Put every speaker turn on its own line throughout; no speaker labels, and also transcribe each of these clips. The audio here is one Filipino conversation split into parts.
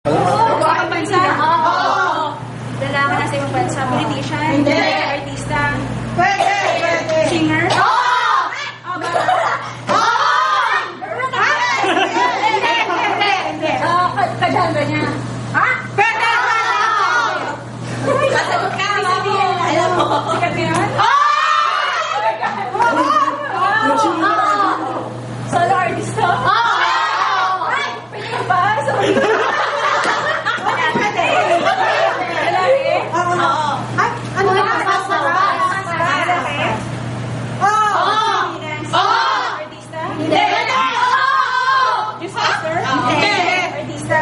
Ibang bansa? Oo. Lalaki na sa ibang bansa. Politician?
Hindi.
Artista?
Pwede.
Singer?
Oo!
Hindi. Kadanda niya? Ha?
Pwede!
Kasagot ka, mami. Alam mo. Sikat na yan? Solo artista? Pwede ka ba?
Ano na
Artista?
Hindi.
Your sister?
Hindi.
Artista?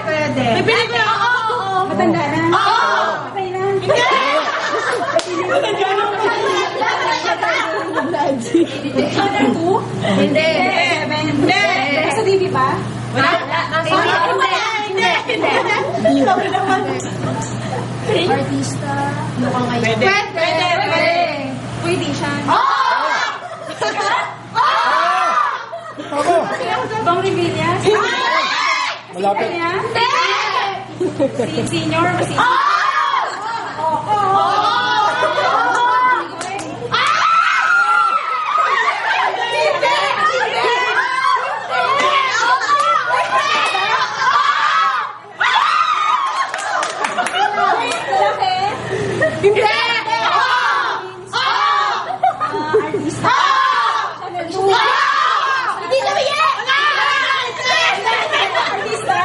Pwede.
Bibili ko yung matanda na? Patay na? Channel 2?
Hindi.
Sa TV pa?
Artista, mukhang ngayon.
Pwede.
Politician? Bang Revillas?
Malapit.
Kanya? Senior?
Hindi.
Artista? Channel 2?
Hindi sabihin!
Artista?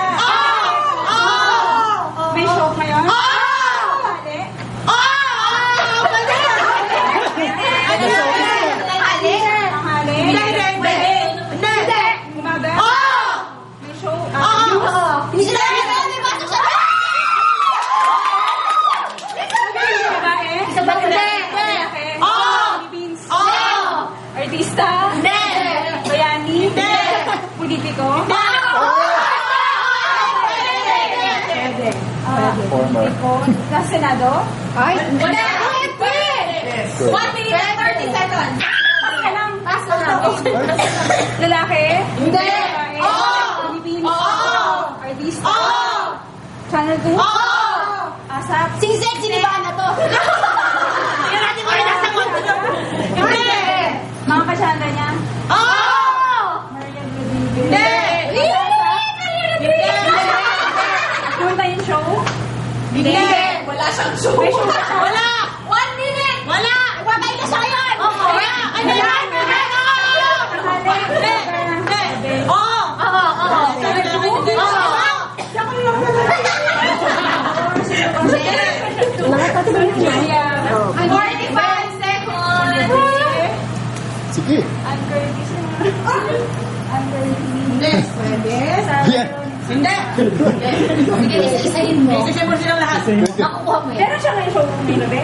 May show ngayon? Mali? Tanghali? Umaga? May show? Babae? Lalaki? Philippines? Artista? Bayani? Politiko?
Former.
Nasa Senado?
Ay,
Good.
1 minute and 30 seconds.
Pass ka lang. Lalaki?
Hindi.
Babae? Philippines? Artista? Channel 2? ASAP?
Sing-sing, sinibahan na to. Yung natin ko rin nasa konto nyo. Hindi.
Mga kasyanda niya? Marian Rodriguez? Punta yung show?
Hindi. Wala siyang show.
May show ba siya?
Wala. 1 minute. Wala. Patay na siya ngayon. Wala. Ano yan?
Sige. Yan.
Hindi.
sige, isa-isahin mo.
Isa-isa mo silang lahat.
Makukuha mo yan.
Meron siya ngayon show ng Binobe?